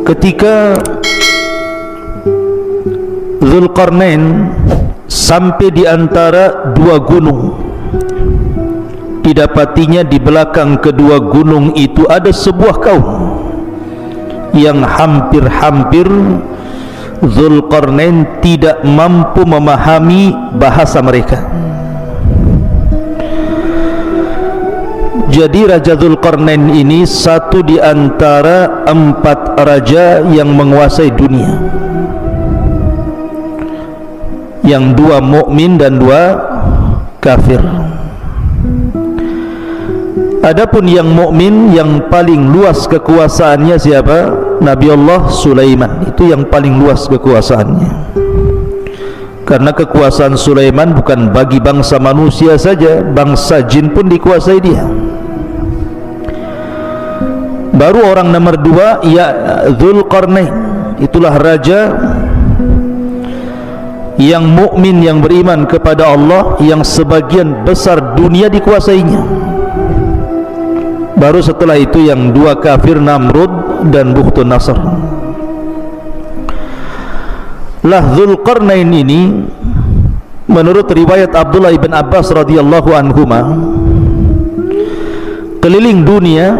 ketika Dzulqarnain sampai di antara dua gunung, didapatinya di belakang kedua gunung itu ada sebuah kaum yang hampir-hampir Dzulqarnain tidak mampu memahami bahasa mereka. Jadi Raja Dzulqarnain ini satu di antara 4 raja yang menguasai dunia, yang 2 mukmin dan 2 kafir. Adapun yang mukmin yang paling luas kekuasaannya siapa? Nabi Allah Sulaiman, itu yang paling luas kekuasaannya. Karena kekuasaan Sulaiman bukan bagi bangsa manusia saja, bangsa jin pun dikuasai dia. Baru orang nomor 2 ya Dzulqarnain, itulah raja yang mukmin, yang beriman kepada Allah, yang sebagian besar dunia dikuasainya. Baru setelah itu yang 2 kafir, Namrud dan Bukhtun Nasr. Lah Dzulqarnain ini menurut riwayat Abdullah ibn Abbas radhiyallahu anhuma keliling dunia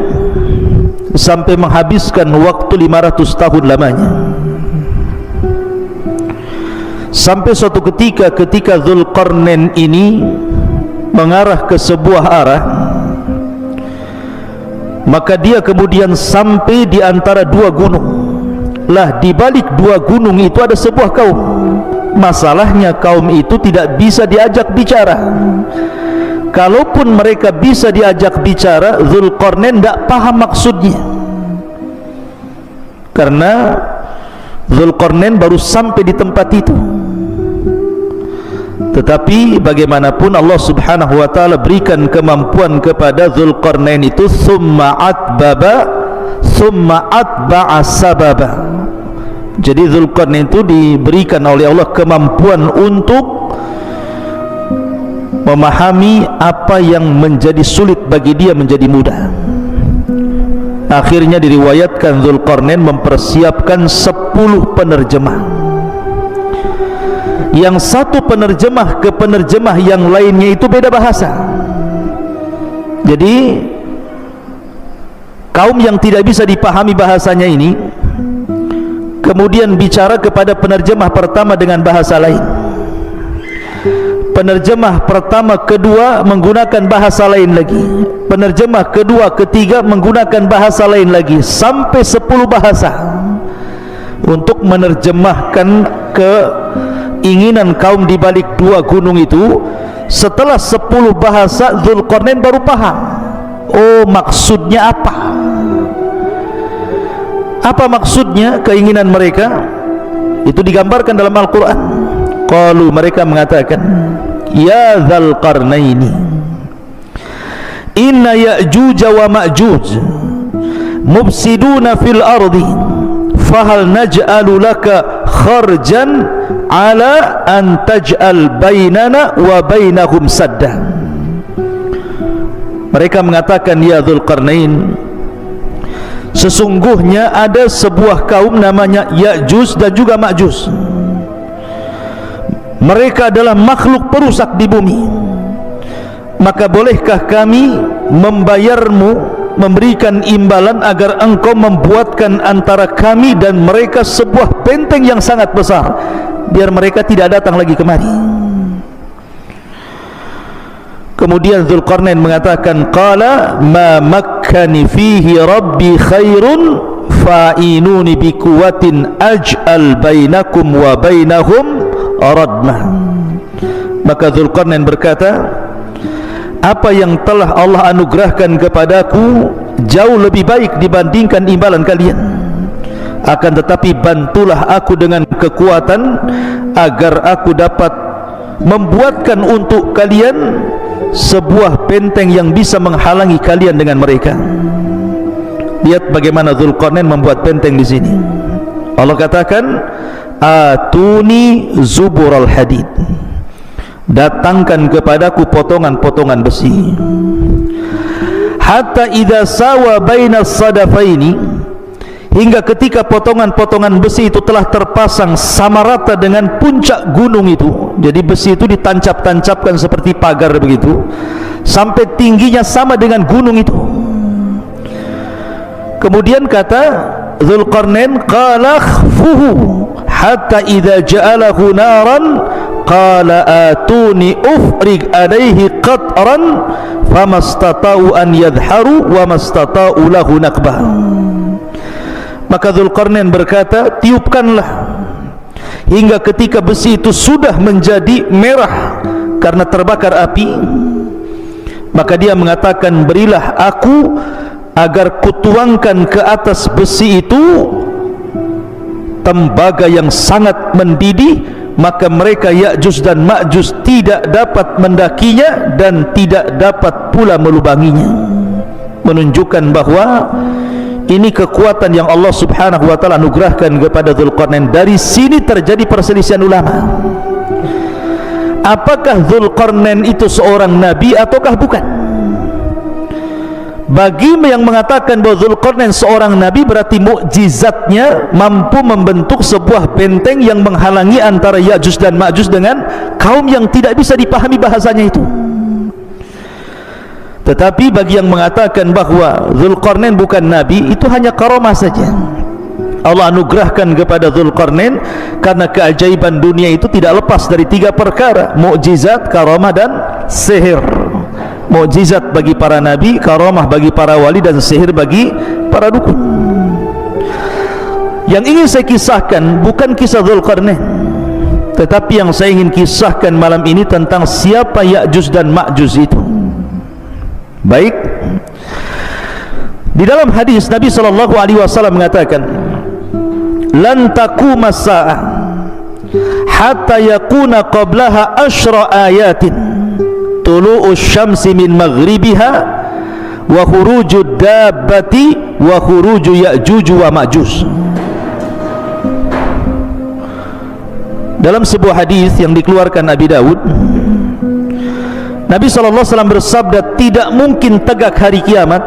sampai menghabiskan waktu 500 tahun lamanya. Sampai suatu ketika Dzulqarnain ini mengarah ke sebuah arah, maka dia kemudian sampai di antara 2 gunung. Lah di balik 2 gunung itu ada sebuah kaum. Masalahnya kaum itu tidak bisa diajak bicara. Kalaupun mereka bisa diajak bicara, Dzulqarnain tidak paham maksudnya. Karena Dzulqarnain baru sampai di tempat itu. Tetapi bagaimanapun Allah Subhanahu wa taala berikan kemampuan kepada Dzulqarnain itu, summa atba'a sababa. Jadi Dzulqarnain itu diberikan oleh Allah kemampuan untuk memahami apa yang menjadi sulit bagi dia menjadi mudah. Akhirnya diriwayatkan Dzulqarnain mempersiapkan 10 penerjemah. Yang satu penerjemah ke penerjemah yang lainnya itu beda bahasa. Jadi kaum yang tidak bisa dipahami bahasanya ini kemudian bicara kepada penerjemah pertama dengan bahasa lain. Penerjemah pertama, kedua menggunakan bahasa lain lagi. Penerjemah kedua, ketiga menggunakan bahasa lain lagi, sampai 10 bahasa untuk menerjemahkan keinginan kaum di balik 2 gunung itu. Setelah 10 bahasa, Dzulqarnain baru paham. Oh, maksudnya apa? Apa maksudnya keinginan mereka? Itu digambarkan dalam Al-Quran. Qalu, mereka mengatakan, ya Dzulqarnaini, inna Ya'juj wa Ma'juj mufsiduna fil ardi, fahal naj'alu laka kharjan ala an taj'al bainana wa bainahum sadda. Mereka mengatakan, ya Dzulqarnain, sesungguhnya ada sebuah kaum namanya Ya'juj dan juga Ma'juj. Mereka adalah makhluk perusak di bumi. Maka bolehkah kami membayarmu, memberikan imbalan agar engkau membuatkan antara kami dan mereka sebuah benteng yang sangat besar, biar mereka tidak datang lagi kemari. Kemudian Dzulqarnain mengatakan, qala ma makkani fihi rabbi khairun fa'inuni biquwatin aj'al bainakum wa bainahum radmah. Maka Dzulqarnain berkata, apa yang telah Allah anugerahkan kepadaku jauh lebih baik dibandingkan imbalan kalian. Akan tetapi bantulah aku dengan kekuatan agar aku dapat membuatkan untuk kalian sebuah benteng yang bisa menghalangi kalian dengan mereka. Lihat bagaimana Dzulqarnain membuat benteng di sini. Allah katakan, atuni zubural hadid, datangkan kepadaku potongan-potongan besi. Hatta idza sawa bainas sadafaini, hingga ketika potongan-potongan besi itu telah terpasang sama rata dengan puncak gunung itu. Jadi besi itu ditancap-tancapkan seperti pagar begitu, sampai tingginya sama dengan gunung itu. Kemudian kata Dzulqarnain, qala khfuhu hatta idza ja'alahu naran qala atuni ufrig alaihi qatran famastata'u an yadharu wa mastata'u lahu naqbah. Maka Dzulqarnain berkata, tiupkanlah hingga ketika besi itu sudah menjadi merah karena terbakar api. Maka dia mengatakan, berilah aku agar kutuangkan ke atas besi itu tembaga yang sangat mendidih, maka mereka Ya'juj dan Ma'juj tidak dapat mendakinya dan tidak dapat pula melubanginya. Menunjukkan bahwa ini kekuatan yang Allah subhanahu wa ta'ala anugerahkan kepada Dzulqarnain. Dari sini terjadi perselisihan ulama, apakah Dzulqarnain itu seorang nabi ataukah bukan? Bagi yang mengatakan bahwa Dzulqarnain seorang nabi, berarti mukjizatnya mampu membentuk sebuah benteng yang menghalangi antara Ya'juj dan Ma'juj dengan kaum yang tidak bisa dipahami bahasanya itu. Tetapi bagi yang mengatakan bahwa Dzulqarnain bukan nabi, itu hanya karamah saja. Allah anugerahkan kepada Dzulqarnain karena keajaiban dunia itu tidak lepas dari 3 perkara: mukjizat, karamah, dan sihir. Mukjizat bagi para nabi, karamah bagi para wali, dan sihir bagi para dukun. Yang ingin saya kisahkan bukan kisah Dzulqarnain, tetapi yang saya ingin kisahkan malam ini tentang siapa Ya'juj dan Ma'juj itu. Baik, di dalam hadis Nabi SAW mengatakan, lan taquma as-sa'ah hatta yakuna qablaha asyra ayatin tulu'us syamsi min maghribiha wa khurujud dabbati wa khuruju Ya'juj wa Ma'juj. Dalam sebuah hadis yang dikeluarkan Abi Dawud, Nabi SAW bersabda, tidak mungkin tegak hari kiamat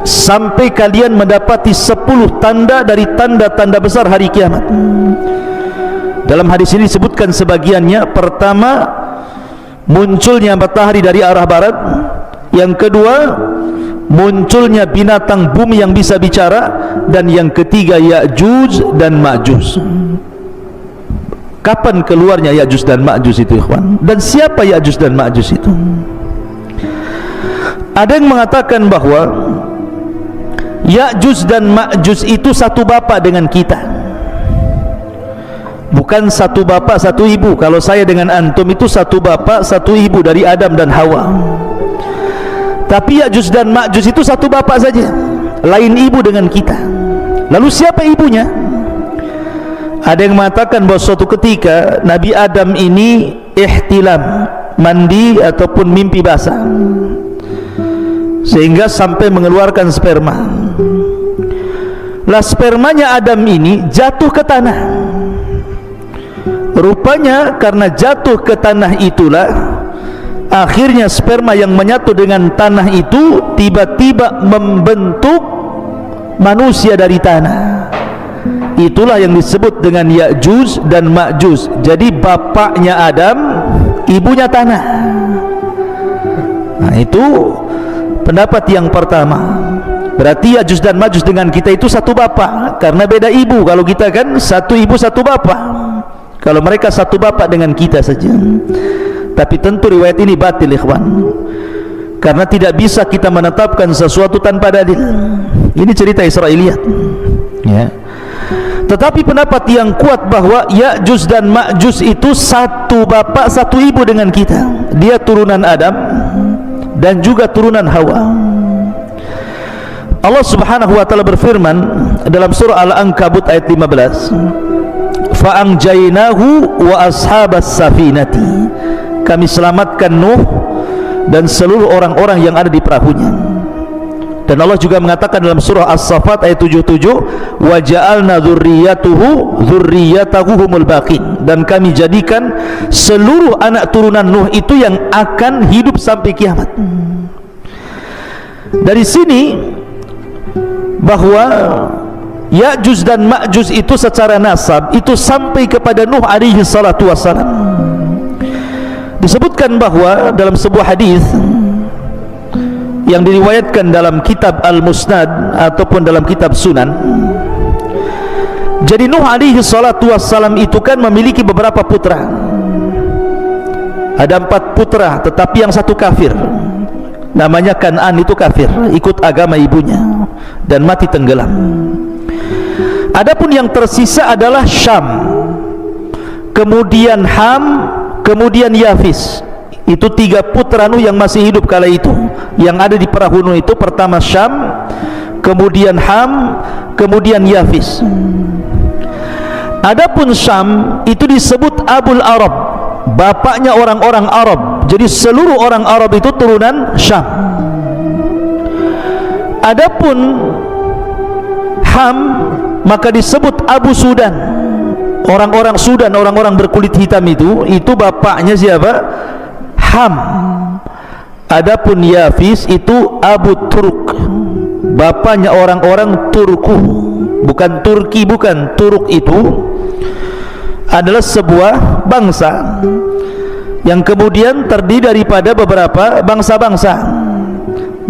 sampai kalian mendapati 10 tanda dari tanda-tanda besar hari kiamat. Dalam hadis ini disebutkan sebagiannya. Pertama, munculnya matahari dari arah barat. Yang kedua, munculnya binatang bumi yang bisa bicara. Dan yang ketiga, Ya'juj dan Ma'juj. Kapan keluarnya Ya'juj dan Ma'juj itu, ikhwan? Dan siapa Ya'juj dan Ma'juj itu? Ada yang mengatakan bahwa Ya'juj dan Ma'juj itu satu bapak dengan kita, bukan satu bapak satu ibu. Kalau saya dengan antum itu satu bapak satu ibu, dari Adam dan Hawa. Tapi Ya'juj dan Ma'juj itu satu bapak saja, lain ibu dengan kita. Lalu siapa ibunya? Ada yang mengatakan bahwa suatu ketika Nabi Adam ini ihtilam, mandi ataupun mimpi basah, sehingga sampai mengeluarkan sperma. Lah spermanya Adam ini jatuh ke tanah. Rupanya karena jatuh ke tanah itulah akhirnya sperma yang menyatu dengan tanah itu tiba-tiba membentuk manusia dari tanah. Itulah yang disebut dengan Ya'juj dan Ma'juj. Jadi bapaknya Adam, ibunya tanah. Nah, itu pendapat yang pertama. Berarti Ya'juj dan Ma'juj dengan kita itu satu bapak, karena beda ibu. Kalau kita kan satu ibu satu bapak, kalau mereka satu bapak dengan kita saja. Tapi tentu riwayat ini batil, ikhwan, karena tidak bisa kita menetapkan sesuatu tanpa dalil. Ini cerita Israiliyat, ya. Tetapi pendapat yang kuat bahwa Ya'juj dan Ma'juj itu satu bapak satu ibu dengan kita. Dia turunan Adam dan juga turunan Hawa. Allah subhanahu wa ta'ala berfirman dalam surah Al-Ankabut ayat 15, fa'anjainahu wa ashabas safinati, kami selamatkan Nuh dan seluruh orang-orang yang ada di perahunya. Dan Allah juga mengatakan dalam surah As-Saffat ayat 77, wa ja'alna dzurriyyatahu humul baqin, dan kami jadikan seluruh anak turunan Nuh itu yang akan hidup sampai kiamat. Dari sini bahwa Ya'juj dan Ma'juj itu secara nasab itu sampai kepada Nuh alaihi salatu wassalam. Disebutkan bahwa dalam sebuah hadis yang diriwayatkan dalam kitab Al-Musnad ataupun dalam kitab Sunan, jadi Nuh alaihi salatu wassalam itu kan memiliki beberapa putra. Ada 4 putra, tetapi yang satu kafir, namanya Kan'an, itu kafir, ikut agama ibunya dan mati tenggelam. Adapun yang tersisa adalah Syam, kemudian Ham, kemudian Yafis. Itu 3 putra Nuh yang masih hidup kala itu, yang ada di perahu Nuh itu. Pertama Syam, kemudian Ham, kemudian Yafis. Adapun Syam itu disebut Abul Arab, bapaknya orang-orang Arab. Jadi seluruh orang Arab itu turunan Syam. Adapun Ham maka disebut Abu Sudan, orang-orang Sudan, orang-orang berkulit hitam itu bapaknya siapa? Ham. Adapun Yafis itu Abu Turk, bapaknya orang-orang Turku, bukan Turki, bukan. Turk itu adalah sebuah bangsa yang kemudian terdiri daripada beberapa bangsa-bangsa,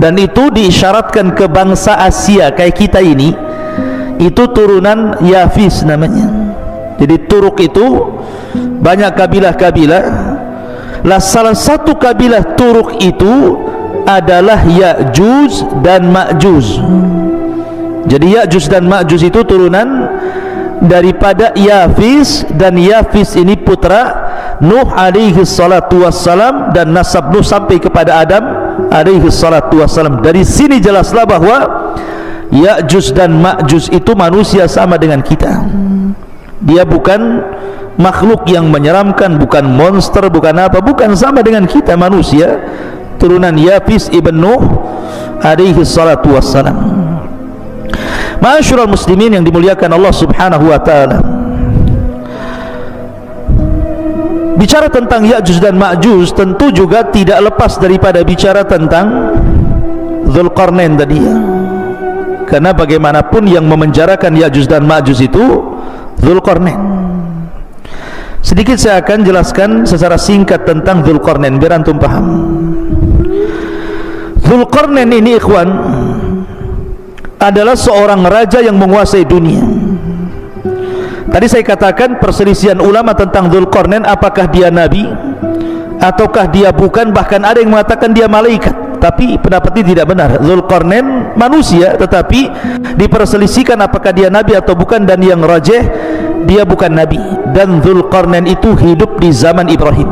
dan itu diisyaratkan ke bangsa Asia kayak kita ini, itu turunan Yafis namanya. Jadi Turuk itu banyak kabilah-kabilah. Lah salah satu kabilah Turuk itu adalah Ya'juj dan Ma'juj. Jadi Ya'juj dan Ma'juj itu turunan daripada Yafis, dan Yafis ini putra Nuh alaihi salatu wassalam, dan nasab Nuh sampai kepada Adam alaihi salatu wassalam. Dari sini jelaslah bahwa Ya'juj dan Ma'juj itu manusia sama dengan kita. Dia bukan makhluk yang menyeramkan, bukan monster, bukan apa, bukan, sama dengan kita manusia, turunan Yafis ibn Nuh alaihi salatu wassalam. Ma'asyiral muslimin yang dimuliakan Allah subhanahu wa ta'ala, bicara tentang Ya'juj dan Ma'juj tentu juga tidak lepas daripada bicara tentang Dzulqarnain tadi ya. Karena bagaimanapun yang memenjarakan Ya'juj dan Ma'juj itu Dzulqarnain. Sedikit saya akan jelaskan secara singkat tentang Dzulqarnain biar antum paham. Dzulqarnain ini ikhwan adalah seorang raja yang menguasai dunia. Tadi saya katakan perselisihan ulama tentang Dzulqarnain, apakah dia nabi ataukah dia bukan. Bahkan ada yang mengatakan dia malaikat, tapi pendapat ini tidak benar. Dzulqarnain manusia, tetapi diperselisihkan apakah dia nabi atau bukan, dan yang rajih dia bukan nabi. Dan Dzulqarnain itu hidup di zaman Ibrahim.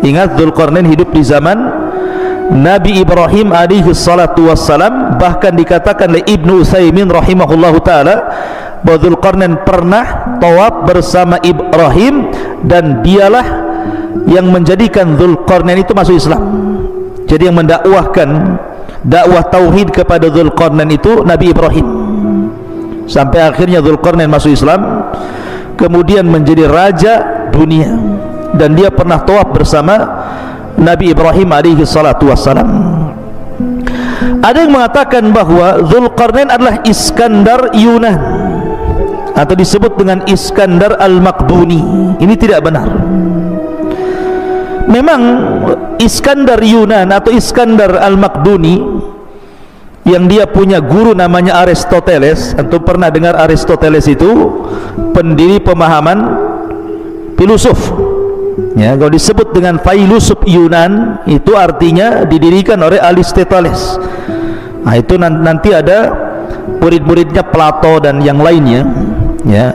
Ingat, Dzulqarnain hidup di zaman Nabi Ibrahim alaihi salatu wassalam. Bahkan dikatakan oleh Ibnu Utsaimin rahimahullahu ta'ala bahwa Dzulqarnain pernah tawaf bersama Ibrahim, dan dialah yang menjadikan Dzulqarnain itu masuk Islam. Jadi yang mendakwahkan dakwah tauhid kepada Dzulqarnain itu Nabi Ibrahim, sampai akhirnya Dzulqarnain masuk Islam, kemudian menjadi raja dunia, dan dia pernah tawaf bersama Nabi Ibrahim alaihi salatu wassalam. Ada yang mengatakan bahwa Dzulqarnain adalah Iskandar Yunan, atau disebut dengan Iskandar Al-Maqduni. Ini tidak benar. Memang Iskandar Yunan atau Iskandar Al-Maqduni yang dia punya guru namanya Aristoteles. Antum pernah dengar Aristoteles itu pendiri pemahaman filosof ya. Kalau disebut dengan filosof Yunan itu artinya didirikan oleh Aristoteles. Nah itu nanti ada murid-muridnya Plato dan yang lainnya ya.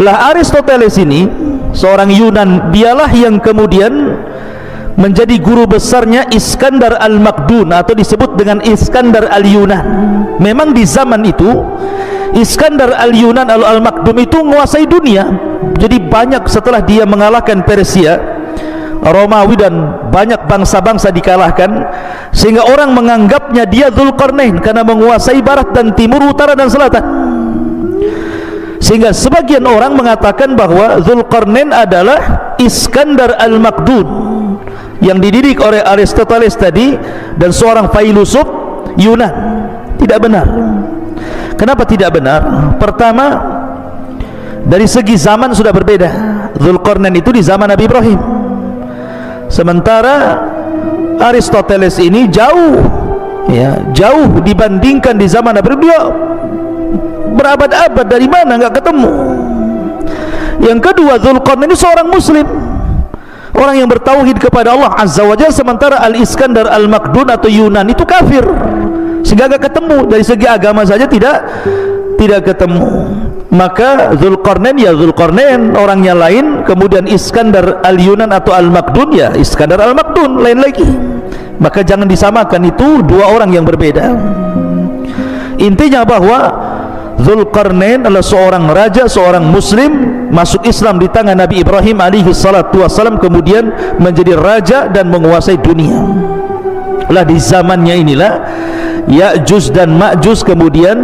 Lah Aristoteles ini seorang Yunan, dialah yang kemudian menjadi guru besarnya Iskandar Al-Maqdun, atau disebut dengan Iskandar Al-Yunan. Memang di zaman itu Iskandar Al-Yunan Al-Maqdum itu menguasai dunia. Jadi banyak, setelah dia mengalahkan Persia, Romawi, dan banyak bangsa-bangsa dikalahkan, sehingga orang menganggapnya dia Dzulqarnain karena menguasai barat dan timur, utara dan selatan. Sehingga sebagian orang mengatakan bahwa Dzulqarnain adalah Iskandar Al-Maqdun yang dididik oleh Aristoteles tadi, dan seorang filosof Yunan. Tidak benar. Kenapa tidak benar? Pertama, dari segi zaman sudah berbeda. Dzulqarnain itu di zaman Nabi Ibrahim, sementara Aristoteles ini jauh, ya, jauh dibandingkan di zaman Nabi Ibrahim. Dia berabad-abad, dari mana nggak ketemu. Yang kedua, Dzulqarnain ini seorang muslim, orang yang bertauhid kepada Allah Azza wa Jalla, sementara Al-Iskandar Al-Makdun atau Yunan itu kafir, sehingga nggak ketemu. Dari segi agama saja tidak ketemu. Maka Dzulqarnain ya Dzulqarnain, orangnya lain. Kemudian Iskandar Al-Yunan atau Al-Makdun ya Iskandar Al-Makdun, lain lagi. Maka jangan disamakan, itu dua orang yang berbeda. Intinya bahwa Dzulqarnain adalah seorang raja, seorang muslim, masuk Islam di tangan Nabi Ibrahim alaihi salatu wassalam, kemudian menjadi raja dan menguasai dunia. Lah di zamannya inilah Ya'juj dan Ma'juj kemudian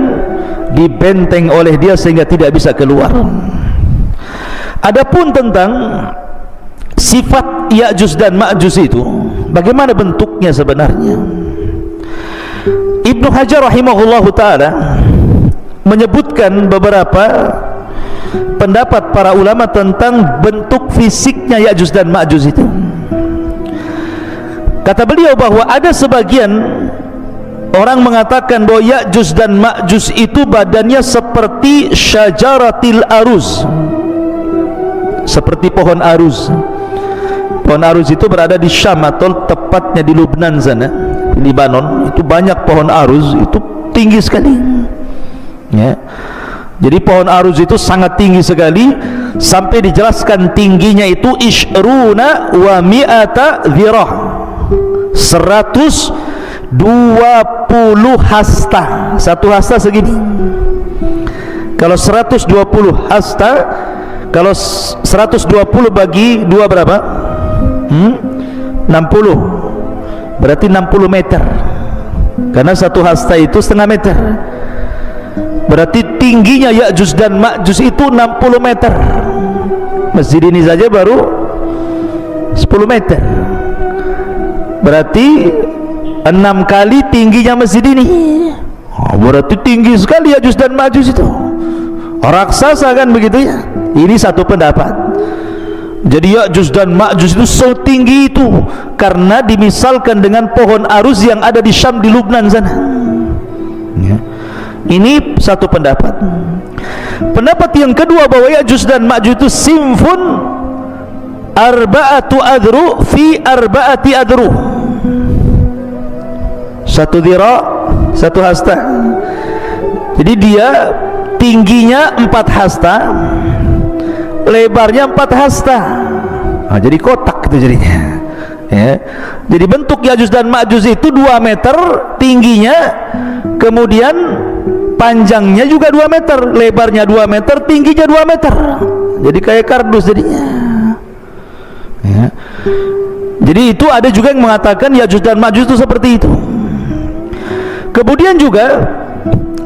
dibenteng oleh dia sehingga tidak bisa keluar. Adapun tentang sifat Ya'juj dan Ma'juj itu, bagaimana bentuknya sebenarnya? Ibnu Hajar rahimahullahu ta'ala menyebutkan beberapa pendapat para ulama tentang bentuk fisiknya Ya'juj dan Ma'juj itu. Kata beliau bahwa ada sebagian orang mengatakan bahwa Ya'juj dan Ma'juj itu badannya seperti syajaratil aruz, seperti pohon aruz. Pohon aruz itu berada di Syam atau tepatnya di Lubnan sana, di Libanon. Itu banyak pohon aruz, itu tinggi sekali, ya. Jadi pohon aruz itu sangat tinggi sekali, sampai dijelaskan tingginya itu ishruna wa mi'ata dhirah, 120 hasta. Satu hasta segini. Kalau 120 hasta, kalau 120 bagi 2 berapa? 60. Berarti 60 meter. Karena satu hasta itu setengah meter. Berarti tingginya Ya'juj dan Ma'juj itu 60 meter. Masjid ini saja baru 10 meter. Berarti 6 kali tingginya masjid ini. Berarti tinggi sekali Ya'juj dan Ma'juj itu. Raksasa kan begitu ya. Ini satu pendapat. Jadi Ya'juj dan Ma'juj itu setinggi itu karena dimisalkan dengan pohon aruz yang ada di Syam, di Lubnan sana, ya. Ini satu pendapat. Pendapat yang kedua bahwa Ya'juj dan Ma'juj itu simfun arba'atu adru fi arba'ati adru, satu dhira, satu hasta. Jadi dia tingginya 4 hasta, lebarnya 4 hasta. Nah, jadi kotak itu jadinya, ya. Jadi bentuk Ya'juj dan Ma'juj itu 2 meter tingginya, kemudian panjangnya juga 2 meter, lebarnya 2 meter, tingginya 2 meter. Jadi kayak kardus jadinya, ya. Jadi itu ada juga yang mengatakan Ya'juj dan Ma'juj itu seperti itu. Kemudian juga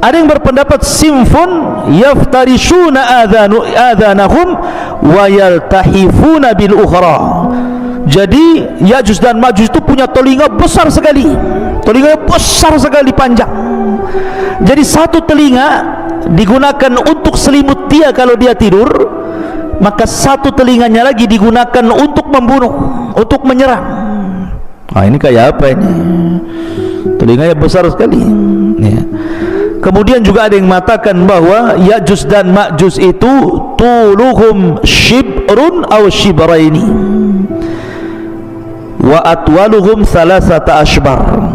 ada yang berpendapat simfun yaftarishuna adhanahum wa yaltahifuna bil ukhra. Jadi Ya'juj dan Ma'juj itu punya telinga besar sekali, telinganya besar sekali, panjang. Jadi satu telinga digunakan untuk selimut dia kalau dia tidur, maka satu telinganya lagi digunakan untuk membunuh, untuk menyerang. Nah, ini kayak apa ini? Telinganya besar sekali, ya. Kemudian juga ada yang mengatakan bahwa Ya'juj dan Ma'juj itu tuluhum shibrun aw shibraini wa atwaluhum thalathata ashbar.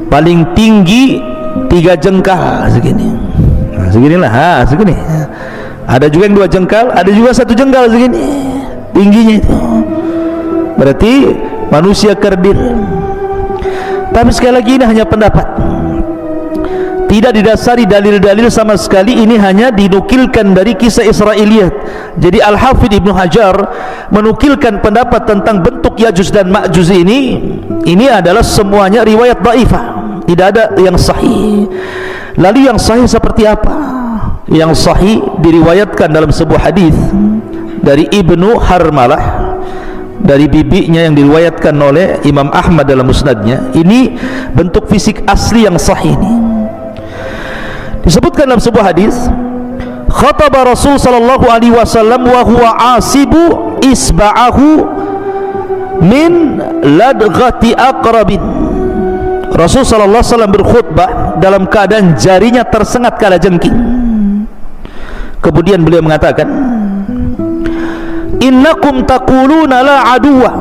Paling tinggi 3 jengkal segini. Nah, seginilah, segini. Ada juga yang 2 jengkal, ada juga 1 jengkal segini tingginya itu. Berarti manusia kerdil. Tapi sekali lagi ini hanya pendapat, tidak didasari dalil-dalil sama sekali. Ini hanya dinukilkan dari kisah Israiliyat. Jadi Al-Hafidh Ibnu Hajar menukilkan pendapat tentang bentuk Ya'juj dan Ma'juj ini adalah semuanya riwayat dhaifah, tidak ada yang sahih. Lalu yang sahih seperti apa? Yang sahih diriwayatkan dalam sebuah hadis dari Ibnu Harmalah, dari bibinya, yang diriwayatkan oleh Imam Ahmad dalam musnadnya. Ini bentuk fisik asli yang sahih ini. Disebutkan dalam sebuah hadis, khataba Rasul sallallahu alaihi wasallam wa huwa asibu isba'ahu min ladghati aqrabin. Rasul sallallahu alaihi wasallam berkhutbah dalam keadaan jarinya tersengat kalajengking. Kemudian beliau mengatakan, innakum taquluna la aduwa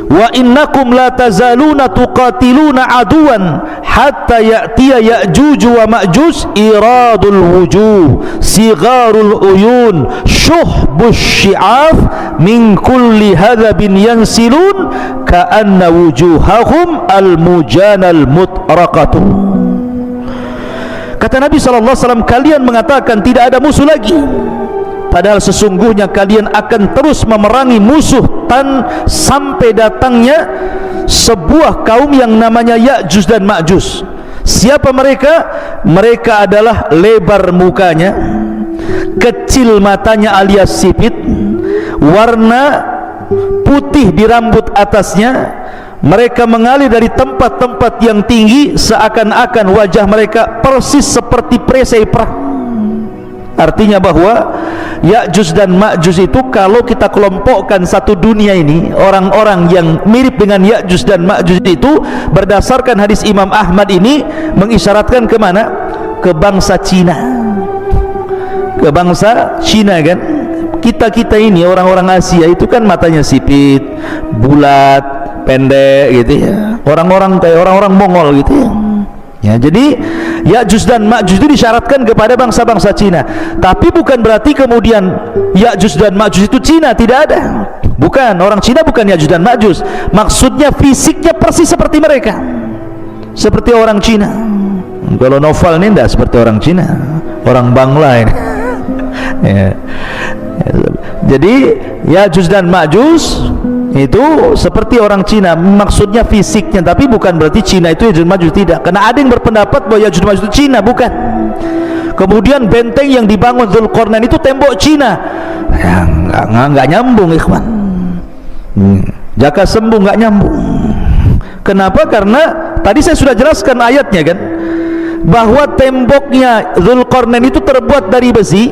wa innakum la tazaluna tuqatiluna aduwan hatta ya'tiya ya'juj wa ma'juj iradul wujuh sigharul uyun syuhbus syi'af min kulli hadhabin yansilun ka'anna wujuhahum al-mujanal mutraqatu. Kata Nabi SAW, kalian mengatakan tidak ada musuh lagi, padahal sesungguhnya kalian akan terus memerangi musuh sampai datangnya sebuah kaum yang namanya Ya'juj dan Ma'juj. Siapa mereka? Mereka adalah lebar mukanya, kecil matanya alias sipit, warna putih di rambut atasnya. Mereka mengalir dari tempat-tempat yang tinggi, seakan-akan wajah mereka persis seperti perisai perang. Artinya bahwa Ya'juj dan Ma'juj itu kalau kita kelompokkan satu dunia ini, orang-orang yang mirip dengan Ya'juj dan Ma'juj itu berdasarkan hadis Imam Ahmad ini mengisyaratkan ke mana? Ke bangsa Cina. Ke bangsa Cina kan? Kita ini orang-orang Asia itu kan matanya sipit, bulat, pendek gitu ya. Orang-orang kayak orang-orang Mongol gitu ya. Ya, jadi Ya'juj dan Ma'juj itu disyaratkan kepada bangsa-bangsa Cina. Tapi bukan berarti kemudian Ya'juj dan Ma'juj itu Cina, tidak ada. Bukan, orang Cina bukan Ya'juj dan Ma'juj. Maksudnya fisiknya persis seperti mereka, seperti orang Cina. Kalau novel ini tidak seperti orang Cina, orang Bangla ini. Ya. Jadi Ya'juj dan Ma'juj itu seperti orang Cina, maksudnya fisiknya, tapi bukan berarti Cina itu Ya'juj Ma'juj, tidak. Karena ada yang berpendapat bahwa Ya'juj Ma'juj itu Cina, bukan. Kemudian benteng yang dibangun Dzulqarnain itu tembok Cina, ya, nggak nyambung ikhwan. Jaka sembuh nggak nyambung. Kenapa? Karena tadi saya sudah jelaskan ayatnya kan, bahwa temboknya Dzulqarnain itu terbuat dari besi,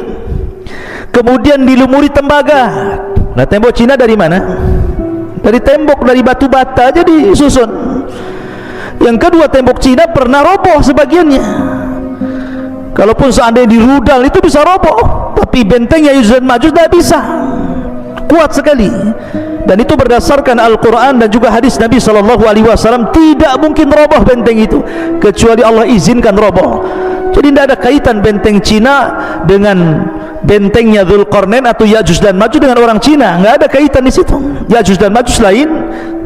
kemudian dilumuri tembaga. Nah, tembok Cina dari mana? Dari tembok, dari batu bata aja disusun. Yang kedua, tembok Cina pernah roboh sebagiannya. Kalaupun seandainya dirudal itu bisa roboh, tapi bentengnya Ya'juj dan Ma'juj tidak bisa, kuat sekali. Dan itu berdasarkan Al-Quran dan juga hadis Nabi SAW. Tidak mungkin roboh benteng itu kecuali Allah izinkan roboh. Jadi tidak ada kaitan benteng Cina dengan bentengnya Dzulqarnain atau Ya'juj dan Ma'juj dengan orang Cina. Nggak ada kaitan di situ. Ya'juj dan Ma'juj lain,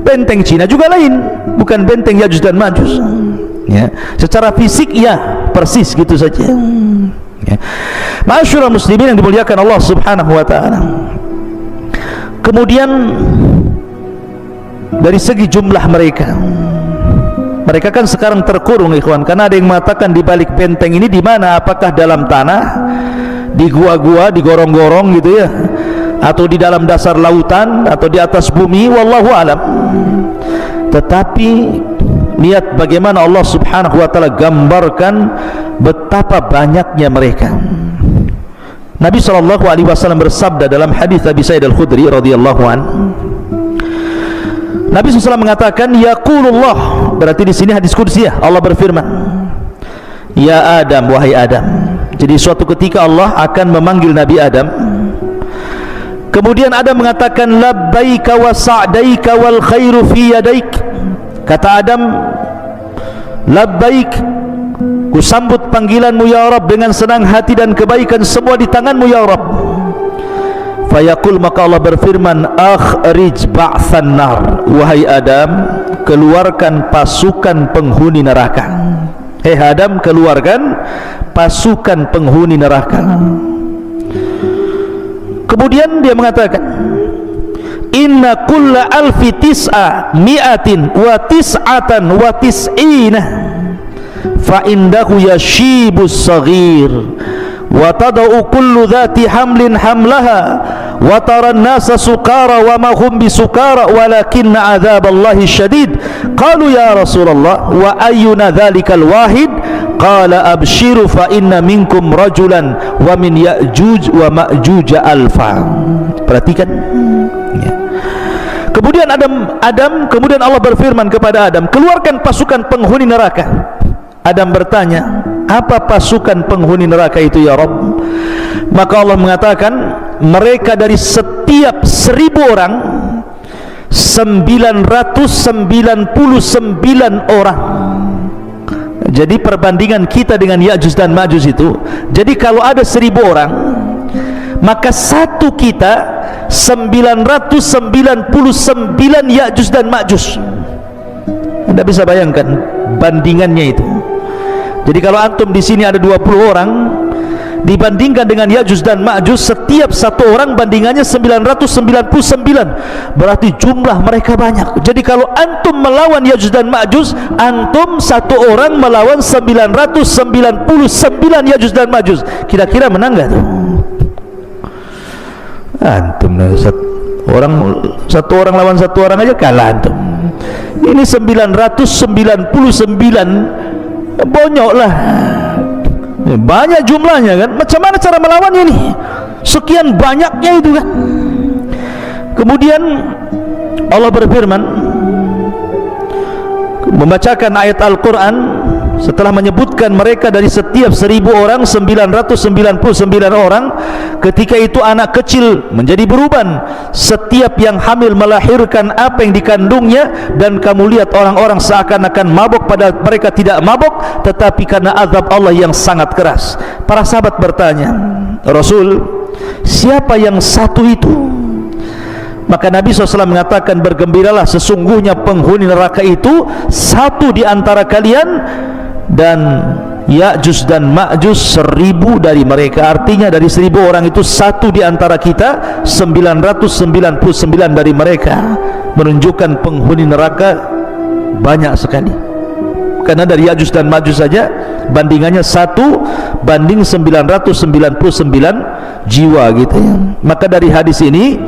benteng Cina juga lain, bukan benteng Ya'juj dan Ma'juj. Ya, secara fisik ya persis gitu saja. Ya. Ma'asyiral muslimin yang dimuliakan Allah Subhanahu wa taala. Kemudian dari segi jumlah mereka kan sekarang terkurung ikhwan, karena ada yang mengatakan di balik benteng ini di mana? Apakah dalam tanah, di gua-gua, di gorong-gorong gitu ya, atau di dalam dasar lautan, atau di atas bumi, wallahu alam. Tetapi lihat bagaimana Allah Subhanahu wa taala gambarkan betapa banyaknya mereka. Nabi SAW bersabda dalam hadis Abi Sa'id Al-Khudri radhiyallahu anhu. Nabi SAW mengatakan, yaqulullah, berarti di sini hadis qudsi ya, Allah berfirman, ya Adam, wahai Adam. Jadi suatu ketika Allah akan memanggil Nabi Adam. Kemudian Adam mengatakan, labbaika wa sa'daika wal khairu fi yadaik. Kata Adam, labbaik, ku sambut panggilanmu ya Rabb dengan senang hati, dan kebaikan semua di tanganmu ya Rabb. Fayaqul, maka Allah berfirman, akhrij ba'than nar, wahai Adam, keluarkan pasukan penghuni neraka. Hei Adam, keluarkan pasukan penghuni neraka. Kemudian dia mengatakan, inna kulla alfi tis'a mi'atin wa tis'atan wa tis'ina fa indahu yashibus saghir wa tada'u kullu dhati hamlin hamlaha wa taran nasa sukara wa ma hum bisukara walakinna adzaballahi syadid. Qalu ya Rasulullah wa ayyuna dzalikal wahid? Qala abshiru fa inna minkum rajulan wa min Ya'juj wa Ma'juj alfa. Perhatikan ya. Kemudian kemudian Allah berfirman kepada Adam, keluarkan pasukan penghuni neraka. Adam bertanya, apa pasukan penghuni neraka itu ya Rabb? Maka Allah mengatakan, mereka dari setiap 1000 orang 999 orang. Jadi perbandingan kita dengan Ya'juj dan Ma'juj itu, jadi kalau ada 1000 orang, maka satu kita 999 Ya'juj dan Ma'juj. Anda bisa bayangkan bandingannya itu. Jadi kalau antum di sini ada 20 orang, dibandingkan dengan Ya'juj dan Ma'juj, setiap satu orang bandingannya 999, berarti jumlah mereka banyak. Jadi kalau antum melawan Ya'juj dan Ma'juj, antum satu orang melawan 999 Ya'juj dan Ma'juj, kira-kira menang gak tuh? Antum satu orang lawan satu orang aja kalah antum. Ini 999, bonyok lah, banyak jumlahnya kan. Macam mana cara melawan ini? Sekian banyaknya itu kan. Kemudian Allah berfirman, membacakan ayat Al-Quran setelah menyebutkan mereka dari setiap 1000 orang 999 orang. Ketika itu anak kecil menjadi beruban, setiap yang hamil melahirkan apa yang dikandungnya, dan kamu lihat orang-orang seakan-akan mabuk pada mereka tidak mabuk, tetapi karena azab Allah yang sangat keras. Para sahabat bertanya, Rasul, siapa yang satu itu? Maka Nabi SAW mengatakan, bergembiralah, sesungguhnya penghuni neraka itu satu di antara kalian, dan Ya'juj dan Ma'juj 1000 dari mereka. Artinya dari 1000 orang itu satu di antara kita, 999 dari mereka. Menunjukkan penghuni neraka banyak sekali. Karena dari Ya'juj dan Ma'juj saja bandingannya 1 banding 999 jiwa gitu ya. Maka dari hadis ini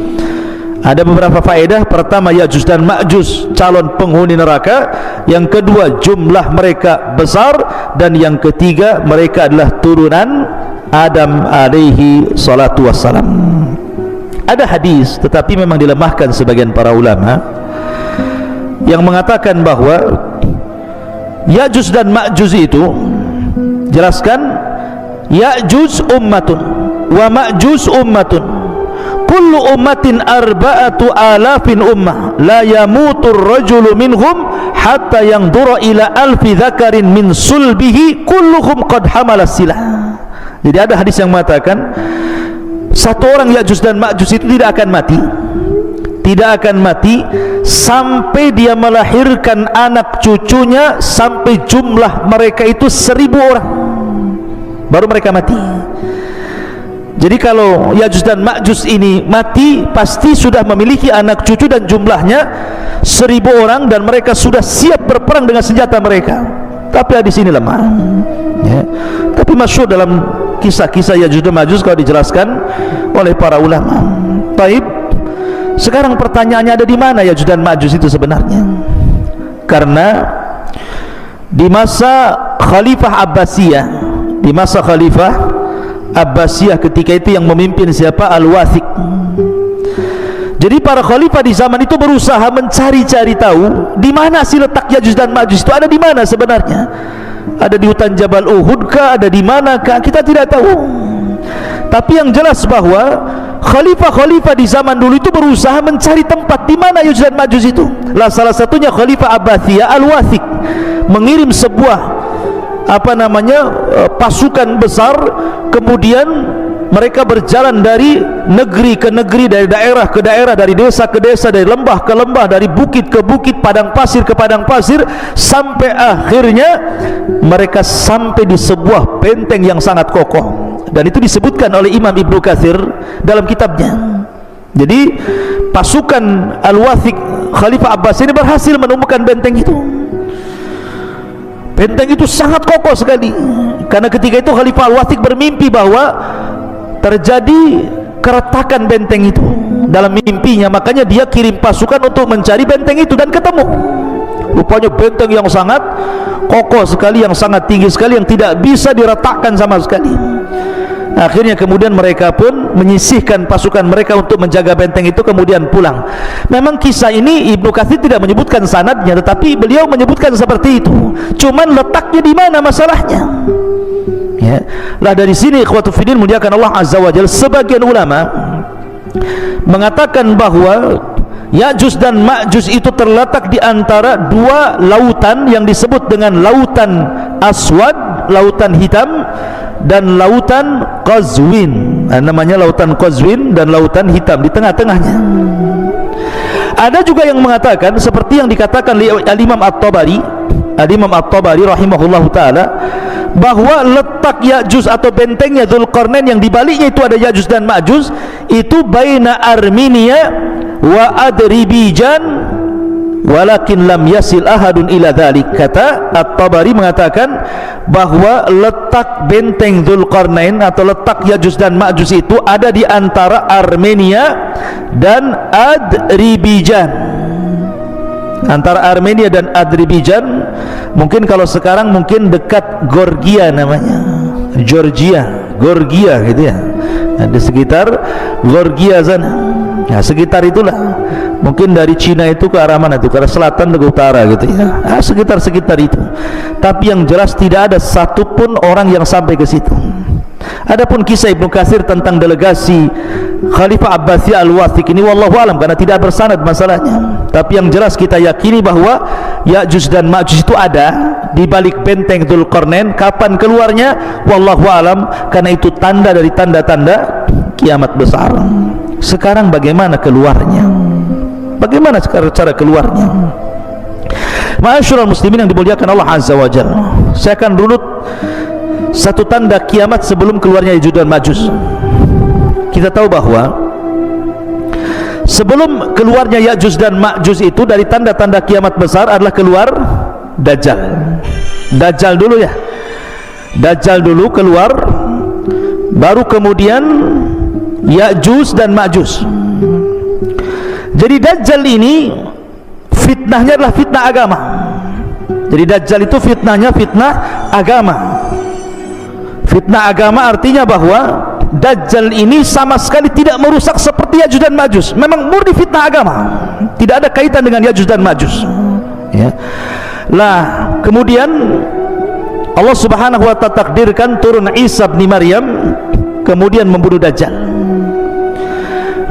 ada beberapa faedah. Pertama, Ya'juj dan Ma'juj calon penghuni neraka. Yang kedua, jumlah mereka besar. Dan yang ketiga, mereka adalah turunan Adam alaihi salatu wassalam. Ada hadis, tetapi memang dilemahkan sebagian para ulama, yang mengatakan bahwa Ya'juj dan Ma'juj itu, jelaskan, Ya'juj ummatun wa Ma'juj ummatun, kullu ummatin arba'atu alafin ummah, la yamutur rajulu minhum hatta yangdura ila alfi dzakarin min sulbihi kulluhum qad hamala silah. Jadi ada hadis yang mengatakan, satu orang Ya'juj dan Ma'juj itu tidak akan mati sampai dia melahirkan anak cucunya, sampai jumlah mereka itu 1000 orang, baru mereka mati. Jadi kalau Ya'juj dan Ma'juj ini mati, pasti sudah memiliki anak cucu dan jumlahnya 1000 orang, dan mereka sudah siap berperang dengan senjata mereka. Tapi hadis ini lemah ya. Tapi masyhur dalam kisah-kisah Ya'juj dan Ma'juj kalau dijelaskan oleh para ulama. Taib, sekarang pertanyaannya, ada di mana Ya'juj dan Ma'juj itu sebenarnya? Karena di masa Khalifah Abbasiyah ketika itu yang memimpin siapa? Al-Wathiq. Jadi para khalifah di zaman itu berusaha mencari-cari tahu di mana sih letak Ya'juj dan Ma'juj itu, ada di mana sebenarnya? Ada di hutan Jabal Uhud kah? Ada di mana kah? Kita tidak tahu. Tapi yang jelas bahwa khalifah-khalifah di zaman dulu itu berusaha mencari tempat di mana Ya'juj dan Ma'juj itu. Lah salah satunya Khalifah Abbasiyah Al-Wathiq mengirim sebuah pasukan besar. Kemudian mereka berjalan dari negeri ke negeri, dari daerah ke daerah, dari desa ke desa, dari lembah ke lembah, dari bukit ke bukit, padang pasir ke padang pasir, sampai akhirnya mereka sampai di sebuah benteng yang sangat kokoh. Dan itu disebutkan oleh Imam Ibnu Katsir dalam kitabnya. Jadi pasukan Al-Wathiq Khalifah Abbas ini berhasil menemukan benteng itu. Benteng itu sangat kokoh sekali, karena ketika itu Khalifah Al-Wathiq bermimpi bahwa terjadi keretakan benteng itu dalam mimpinya. Makanya dia kirim pasukan untuk mencari benteng itu dan ketemu. Rupanya benteng yang sangat kokoh sekali, yang sangat tinggi sekali, yang tidak bisa diretakkan sama sekali. Akhirnya kemudian mereka pun menyisihkan pasukan mereka untuk menjaga benteng itu, kemudian pulang. Memang kisah ini Ibnu Katsir tidak menyebutkan sanadnya, tetapi beliau menyebutkan seperti itu. Cuman letaknya di mana masalahnya? Ya. Lah dari sini ikhwatu fiddin muliakan Allah Azza wa Jalla, sebagian ulama mengatakan bahwa Ya'juj dan Ma'juj itu terletak di antara dua lautan yang disebut dengan lautan Aswad, lautan hitam, dan lautan Qazwin. Namanya lautan Qazwin dan lautan hitam, di tengah-tengahnya. Ada juga yang mengatakan seperti yang dikatakan oleh Al-Imam At-Tabari, Al-Imam At-Tabari rahimahullahu taala, bahwa letak Ya'juj atau bentengnya Dzulqarnain yang dibaliknya itu ada Ya'juj dan Ma'juj, itu baina Armenia wa Adribijan walakin lam yasil ahadun ila dhalik. Kata At-Tabari mengatakan bahwa letak benteng Dzulqarnain atau letak Ya'juj dan Ma'juj itu ada di antara Armenia dan Adribijan. Antara Armenia dan Adribijan, mungkin kalau sekarang mungkin dekat Georgia namanya, Georgia gitu ya. Nah, di sekitar Georgia sana. Nah, sekitar itulah. Mungkin dari Cina itu ke arah mana itu? Ke arah selatan ke utara gitu ya. Nah, sekitar itu. Tapi yang jelas tidak ada satupun orang yang sampai ke situ. Adapun kisah Ibnu Katsir tentang delegasi Khalifah Abbasiyah Al-Wathiq ini wallahu alam, karena tidak bersanad masalahnya. Tapi yang jelas kita yakini bahwa Ya'juj dan Ma'juj itu ada di balik benteng Dzulqarnain. Kapan keluarnya wallahu alam, karena itu tanda dari tanda-tanda kiamat besar. Sekarang bagaimana keluarnya? Bagaimana cara keluarnya? Ma'asyiral muslimin yang dimuliakan Allah Azza wa Jalla, saya akan runut satu tanda kiamat sebelum keluarnya Ya'juj dan Ma'juj. Kita tahu bahwa sebelum keluarnya Ya'juj dan Ma'juj itu, dari tanda-tanda kiamat besar adalah keluar Dajjal. Dajjal dulu ya. Dajjal dulu keluar, baru kemudian Ya'juj dan Ma'juj. Jadi Dajjal ini fitnahnya adalah fitnah agama. Jadi Dajjal itu fitnahnya fitnah agama. Fitnah agama artinya bahwa Dajjal ini sama sekali tidak merusak seperti Ya'juj dan Ma'juj. Memang murni fitnah agama, tidak ada kaitan dengan Ya'juj dan Ma'juj ya. Lah kemudian Allah subhanahu wa ta'ala takdirkan turun Isa bin Maryam, kemudian membunuh Dajjal.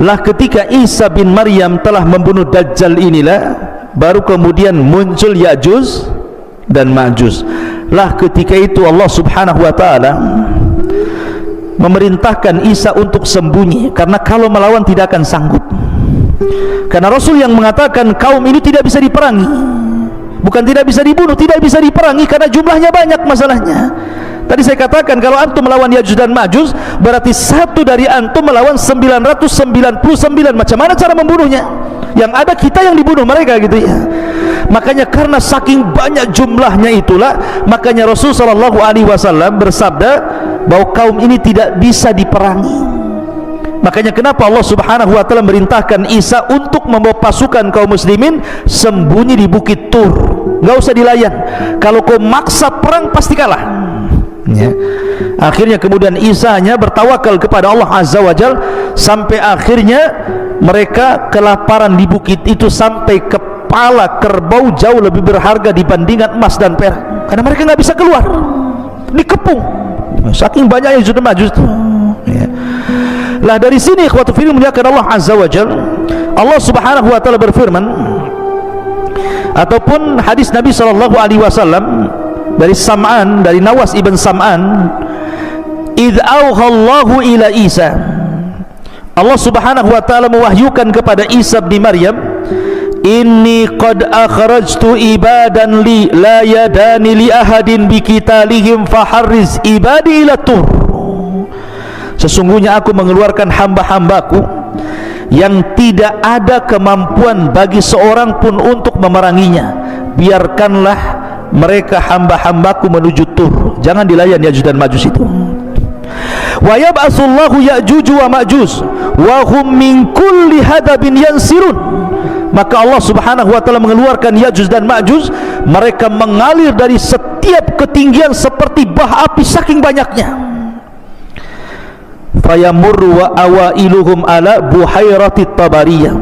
Lah ketika Isa bin Maryam telah membunuh Dajjal inilah baru kemudian muncul Ya'juj dan Ma'juj. Lah ketika itu Allah subhanahu wa ta'ala memerintahkan Isa untuk sembunyi, karena kalau melawan tidak akan sanggup. Karena Rasul yang mengatakan kaum ini tidak bisa diperangi, bukan tidak bisa dibunuh, tidak bisa diperangi karena jumlahnya banyak masalahnya. Tadi saya katakan kalau antum melawan Ya'juj dan Ma'juj berarti satu dari antum melawan 999. Macam mana cara membunuhnya? Yang ada kita yang dibunuh mereka gitu ya. Makanya karena saking banyak jumlahnya itulah, makanya Rasul SAW bersabda bahwa kaum ini tidak bisa diperangi. Makanya kenapa Allah subhanahu wa ta'ala merintahkan Isa untuk membawa pasukan kaum muslimin sembunyi di bukit Tur. Gak usah dilayan, kalau kau maksa perang pasti kalah ya. Akhirnya kemudian Isa hanya bertawakal kepada Allah Azza wa Jal, sampai akhirnya mereka kelaparan di bukit itu, sampai kepala kerbau jauh lebih berharga dibandingkan emas dan perak, karena mereka nggak bisa keluar, dikepung saking banyaknya Ya'juj dan Ma'juj ya. Lah dari sini ikhwatu fillah muliakan Allah Azza wa Jal, Allah subhanahu wa ta'ala berfirman, ataupun hadis Nabi SAW dari Sam'an, dari Nawas ibn Sam'an, idh awhallahu ila Isa, Allah subhanahu wa ta'ala mewahyukan kepada Isa bin Maryam, inni qad akhrajtu ibadan li la yadani li ahadin bikitalihim faharriz ibadi ila Tur. Sesungguhnya aku mengeluarkan hamba-hambaku yang tidak ada kemampuan bagi seorang pun untuk memeranginya, biarkanlah mereka hamba-hambaku menuju Tur, jangan dilayan Ya'juj dan Ma'juj itu. Wa yab'atsullahu Ya'juj wa Ma'juj wa hum min kulli hadabin yansirun. Maka Allah Subhanahu wa taala mengeluarkan Ya'juj dan Ma'juj, mereka mengalir dari setiap ketinggian seperti bah api saking banyaknya. Fayamurru wa awailuhum ala buhairati tabariyah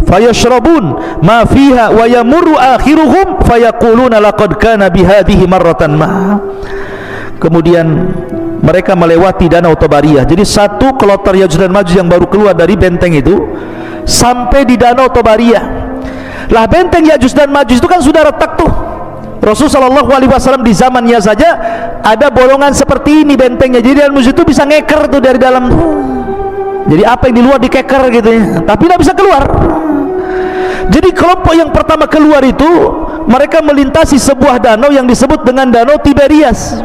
fayashrabun ma fiha wa yamurru akhiruhum fayaquluna laqad kana bihadhihi marratan ma. Kemudian mereka melewati danau Tabariyah. Jadi satu kloter Ya'juj dan Ma'juj yang baru keluar dari benteng itu sampai di danau Tabariyah. Lah benteng Ya'juj dan Ma'juj itu kan sudah retak tuh. Rasulullah SAW di zamannya saja ada bolongan seperti ini bentengnya. Jadi dan musuh itu bisa ngeker tuh dari dalam. Jadi apa yang di luar dikeker gitu ya, tapi tidak bisa keluar. Jadi kelompok yang pertama keluar itu mereka melintasi sebuah danau yang disebut dengan danau Tiberias,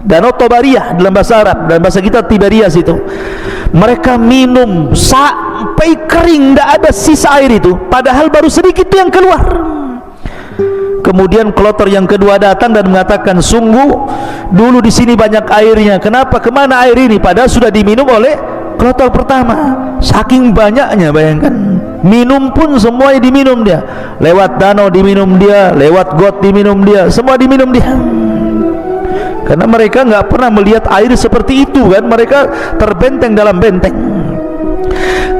danau Tabariyah dalam bahasa Arab, dalam bahasa kita Tiberias itu. Mereka minum sampai kering, tidak ada sisa air itu, padahal baru sedikit itu yang keluar. Kemudian kloter yang kedua datang dan mengatakan, sungguh dulu di sini banyak airnya, kenapa kemana air ini? Padahal sudah diminum oleh kloter pertama. Saking banyaknya, bayangkan, minum pun semuanya diminum dia. Lewat danau diminum dia, lewat got diminum dia, semua diminum dia. Karena mereka nggak pernah melihat air seperti itu kan, mereka terbenteng dalam benteng.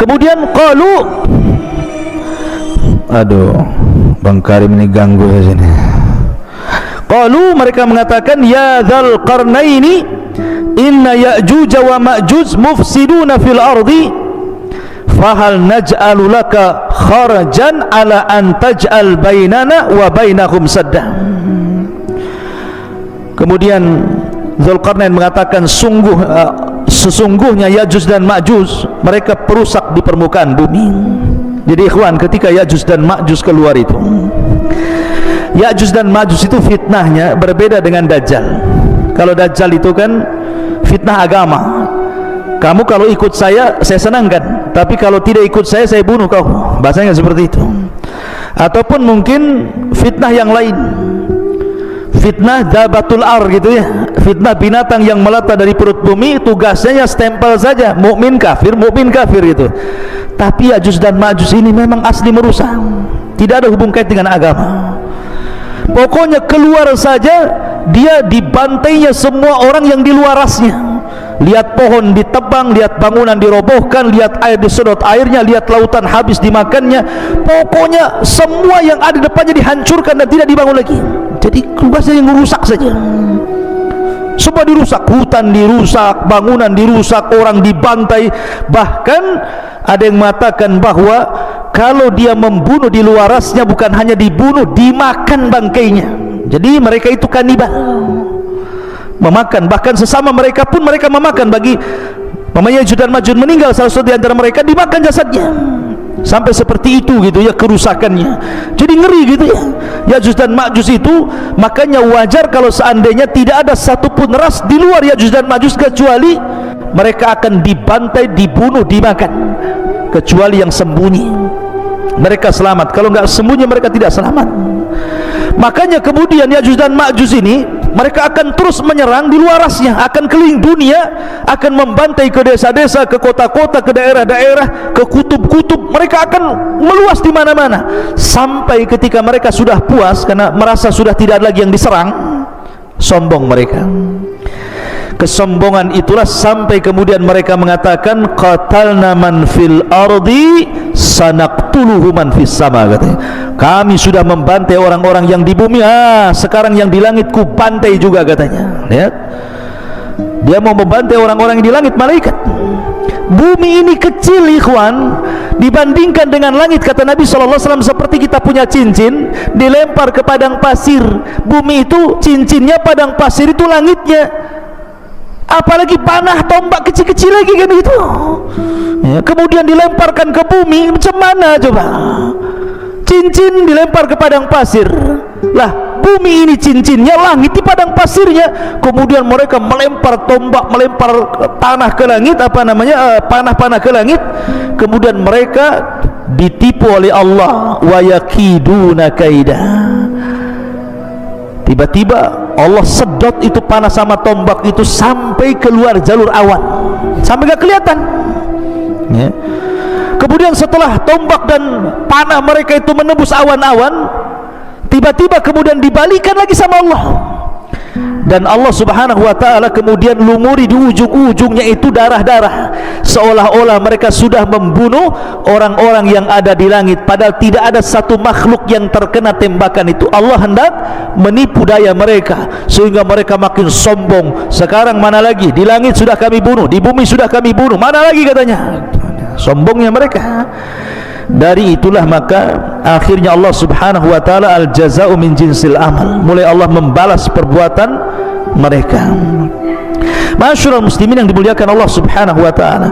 Kemudian qalu, aduh, Bang Karim ini ganggu ya sini. Qalu, mereka mengatakan, ya dzal qarnaini inna Ya'juj wa Ma'juj mufsiduna fil ardi fahal naj'alu laka kharajan ala an taj'al bainana wa bainahum sadda. Kemudian Dzulqarnain mengatakan, sesungguhnya Ya'juj dan Ma'juj mereka perusak di permukaan bumi. Jadi ikhwan, ketika Ya'juj dan Ma'juj keluar itu, Ya'juj dan Ma'juj itu fitnahnya berbeda dengan Dajjal. Kalau Dajjal itu kan fitnah agama, kamu kalau ikut saya senangkan, tapi kalau tidak ikut saya bunuh kau, bahasanya seperti itu. Ataupun mungkin fitnah yang lain, fitnah dabatul ar gitu ya, fitnah binatang yang melata dari perut bumi, tugasnya stempel saja, mukmin kafir gitu. Tapi Ya'juj dan Ma'juj ini memang asli merusak, tidak ada hubung kait dengan agama. Pokoknya keluar saja dia dibantainya semua orang yang di luarasnya. Lihat pohon ditebang, lihat bangunan dirobohkan, lihat air disedot airnya, lihat lautan habis dimakannya. Pokoknya semua yang ada di depannya dihancurkan dan tidak dibangun lagi. Jadi keluar saja yang merusak saja. Semua dirusak, hutan dirusak, bangunan dirusak, orang dibantai. Bahkan ada yang mengatakan bahwa kalau dia membunuh di luarasnya bukan hanya dibunuh, dimakan bangkainya. Jadi mereka itu kanibal, memakan, bahkan sesama mereka pun mereka memakan. Bagi mamanya Ya'juj dan Ma'juj meninggal salah satu di antara mereka, dimakan jasadnya. Sampai seperti itu gitu ya kerusakannya. Jadi ngeri gitu ya Ya'juj dan Ma'juj itu. Makanya wajar kalau seandainya tidak ada satupun ras di luar Ya'juj dan Ma'juj, kecuali mereka akan dibantai, dibunuh, dimakan. Kecuali yang sembunyi, mereka selamat. Kalau nggak sembunyi mereka tidak selamat. Makanya kemudian Ya'juj dan Ma'juj ini mereka akan terus menyerang di luarasnya, akan keliling dunia, akan membantai ke desa-desa, ke kota-kota, ke daerah-daerah, ke kutub-kutub. Mereka akan meluas di mana-mana sampai ketika mereka sudah puas karena merasa sudah tidak ada lagi yang diserang, sombong mereka. Kesombongan itulah sampai kemudian mereka mengatakan, qatalna man fil ardi sanaqtuluhu man fis sama, katanya. Kami sudah membantai orang-orang yang di bumi, sekarang yang di langit ku bantai juga, katanya. Lihat, dia mau membantai orang-orang yang di langit, malaikat. Bumi ini kecil ikhwan dibandingkan dengan langit, kata Nabi SAW, seperti kita punya cincin dilempar ke padang pasir. Bumi itu cincinnya, padang pasir itu langitnya. Apalagi panah tombak kecil-kecil lagi kan itu ya, kemudian dilemparkan ke bumi, macam mana coba? Cincin dilempar ke padang pasir, lah bumi ini cincinnya, langit di padang pasirnya. Kemudian mereka melempar tombak, melempar tanah ke langit, panah-panah ke langit. Kemudian mereka ditipu oleh Allah, wa yakiduna kaida. Tiba-tiba Allah sedot itu panah sama tombak itu sampai keluar jalur awan, sampai gak kelihatan, ya. Kemudian setelah tombak dan panah mereka itu menembus awan-awan, tiba-tiba kemudian dibalikan lagi sama Allah, dan Allah subhanahu wa ta'ala kemudian lumuri di ujung-ujungnya itu darah-darah, seolah-olah mereka sudah membunuh orang-orang yang ada di langit, padahal tidak ada satu makhluk yang terkena tembakan itu. Allah hendak menipu daya mereka sehingga mereka makin sombong. Sekarang mana lagi, di langit sudah kami bunuh, di bumi sudah kami bunuh, mana lagi katanya, sombongnya mereka. Dari itulah maka akhirnya Allah subhanahu wa ta'ala al-jaza'u min jinsil amal, mulai Allah membalas perbuatan mereka. Masyarul muslimin yang dimuliakan Allah subhanahu wa ta'ala,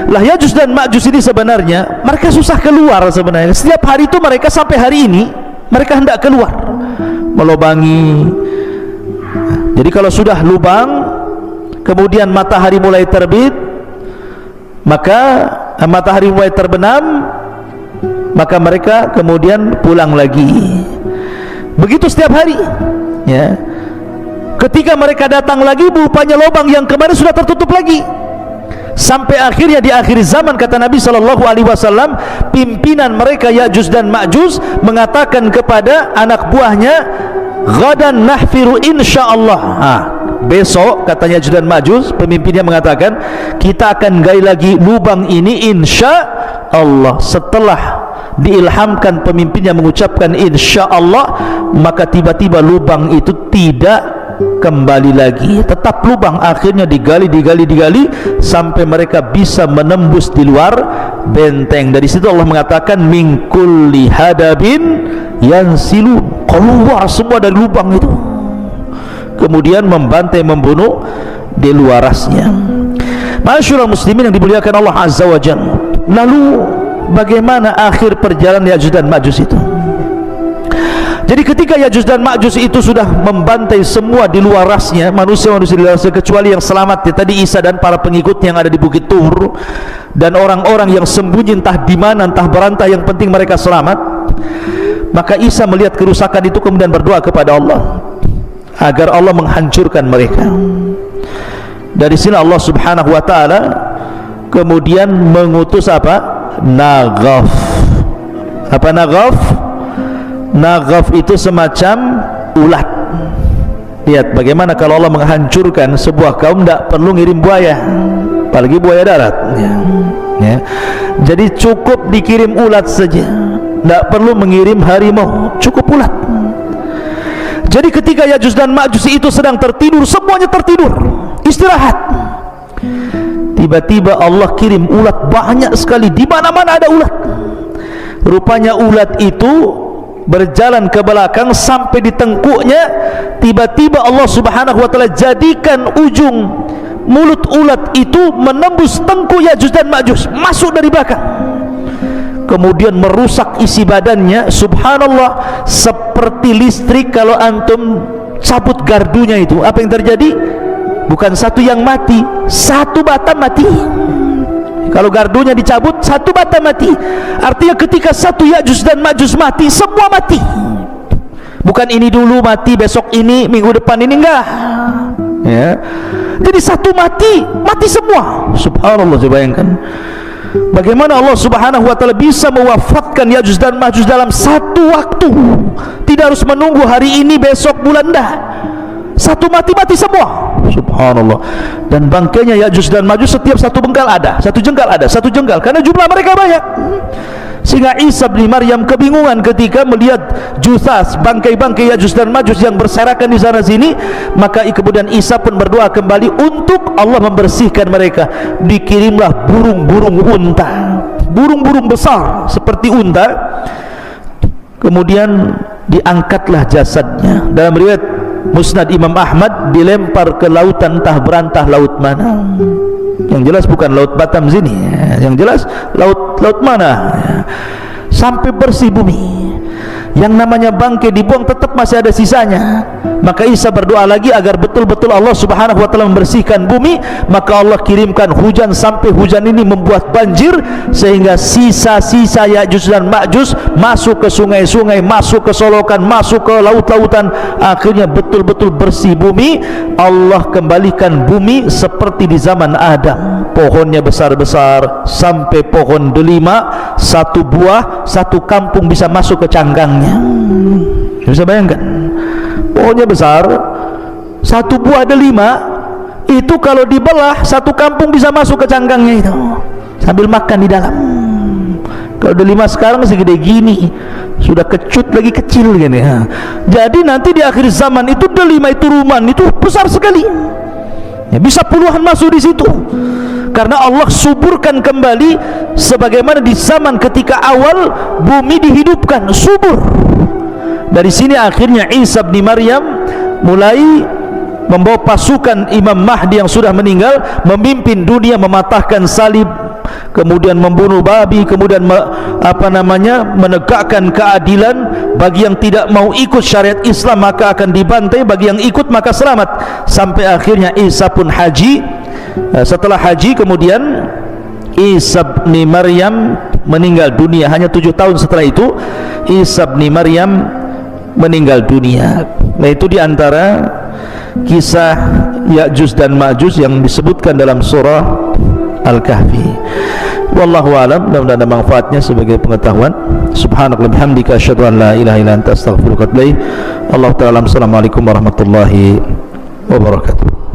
lah Ya'juj dan Ma'juj ini sebenarnya mereka susah keluar sebenarnya. Setiap hari itu mereka sampai hari ini mereka hendak keluar melubangi. Jadi kalau sudah lubang kemudian matahari mulai terbit, maka matahari mulai terbenam, maka mereka kemudian pulang lagi. Begitu setiap hari, ya. Ketika mereka datang lagi, rupanya lubang yang kemarin sudah tertutup lagi. Sampai akhirnya di akhir zaman, kata Nabi SAW, pimpinan mereka Ya'juj dan Ma'juj mengatakan kepada anak buahnya, ghadan nahfiru insyaallah. Besok, katanya Ya'juj dan Ma'juj, pemimpinnya mengatakan, kita akan gali lagi lubang ini insyaallah. Setelah diilhamkan pemimpinnya mengucapkan insyaallah, maka tiba-tiba lubang itu tidak kembali lagi, tetap lubang. Akhirnya digali sampai mereka bisa menembus di luar benteng. Dari situ Allah mengatakan min kulli hadabin yansilu, keluar semua dari lubang itu, kemudian membantai, membunuh di luarasnya. Masyarul muslimin yang dimuliakan Allah azza wa jalla. Lalu bagaimana akhir perjalanan Ya'juj dan Ma'juj itu? Jadi ketika Ya'juj dan Ma'juj itu sudah membantai semua di luar rasnya, manusia-manusia di luar rasnya, kecuali yang selamat ya, tadi Isa dan para pengikutnya yang ada di Bukit Tur, dan orang-orang yang sembunyi entah di mana, entah berantai, yang penting mereka selamat. Maka Isa melihat kerusakan itu kemudian berdoa kepada Allah agar Allah menghancurkan mereka. Dari sini Allah subhanahu wa ta'ala kemudian mengutus apa? Naghaf. Apa Naghaf? Naghaf itu semacam ulat. Lihat bagaimana kalau Allah menghancurkan sebuah kaum, tidak perlu ngirim buaya, apalagi buaya darat, ya. Jadi cukup dikirim ulat saja, tidak perlu mengirim harimau, cukup ulat. Jadi ketika Ya'juj dan Ma'juj itu sedang tertidur, semuanya tertidur, istirahat, tiba-tiba Allah kirim ulat banyak sekali, di mana-mana ada ulat. Rupanya ulat itu berjalan ke belakang sampai di tengkuknya. Tiba-tiba Allah subhanahu wa ta'ala jadikan ujung mulut ulat itu menembus tengkuk Ya'juj dan Ma'juj, masuk dari belakang, kemudian merusak isi badannya. Subhanallah, seperti listrik kalau antum cabut gardunya itu, apa yang terjadi? Bukan satu yang mati, satu batang mati. Kalau gardunya dicabut, satu batang mati. Artinya ketika satu Ya'juj dan Ma'juj mati, semua mati. Bukan ini dulu mati, besok ini, minggu depan ini, enggak, ya. Jadi satu mati, mati semua. Subhanallah, coba bayangkan bagaimana Allah subhanahu wa ta'ala bisa mewafatkan Ya'juj dan Ma'juj dalam satu waktu. Tidak harus menunggu hari ini, besok, bulan, dah. Satu mati-mati semua. Subhanallah. Dan bangkainya Ya'juj dan Ma'juj setiap satu bengkal ada, satu jengkal ada, satu jengkal, karena jumlah mereka banyak. Sehingga Isa bin Maryam kebingungan ketika melihat jusas, bangkai-bangkai Ya'juj dan Ma'juj yang berserakan di sana sini. Maka kemudian Isa pun berdoa kembali untuk Allah membersihkan mereka. Dikirimlah burung-burung unta, burung-burung besar seperti unta, kemudian diangkatlah jasadnya. Dalam riwayat Musnad Imam Ahmad, dilempar ke lautan, entah berantah laut mana. Yang jelas bukan laut Batam sini, yang jelas laut mana, sampai bersih bumi. yang namanya bangkai dibuang tetap masih ada sisanya. Maka Isa berdoa lagi agar betul-betul Allah Subhanahu wa taala membersihkan bumi. Maka Allah kirimkan hujan sampai hujan ini membuat banjir, sehingga sisa-sisa Ya'juj dan Ma'juj masuk ke sungai-sungai, masuk ke solokan, masuk ke laut-lautan. Akhirnya betul-betul bersih bumi. Allah kembalikan bumi seperti di zaman Adam. Pohonnya besar-besar sampai pohon delima, satu buah satu kampung bisa masuk ke canggangnya. Bisa bayangkan, pohonnya besar, satu buah delima itu kalau dibelah satu kampung bisa masuk ke canggangnya itu sambil makan di dalam. Kalau delima sekarang segede gini, sudah kecut lagi, kecil gini. Jadi nanti di akhir zaman itu delima itu ruman itu besar sekali, ya, bisa puluhan masuk di situ. Karena Allah suburkan kembali sebagaimana di zaman ketika awal bumi dihidupkan, subur. Dari sini akhirnya Isa bin Maryam mulai membawa pasukan Imam Mahdi yang sudah meninggal, memimpin dunia, mematahkan salib, kemudian membunuh babi, kemudian menegakkan keadilan. Bagi yang tidak mau ikut syariat Islam maka akan dibantai, bagi yang ikut maka selamat. Sampai akhirnya Isa pun haji. Setelah haji kemudian Isa bin Maryam meninggal dunia. Hanya 7 tahun setelah itu Isa bin Maryam meninggal dunia. Nah, itu diantara kisah Ya'juj dan Ma'juj yang disebutkan dalam surah Al-Kahfi. Wallahu a'lam. Mudah-mudahan ada manfaatnya sebagai pengetahuan. Subhanallah bihamdika asyhadu an la ilaha illa anta astaghfiruka wa atubu ilaik. Allah ta'ala. Assalamualaikum warahmatullahi wabarakatuh.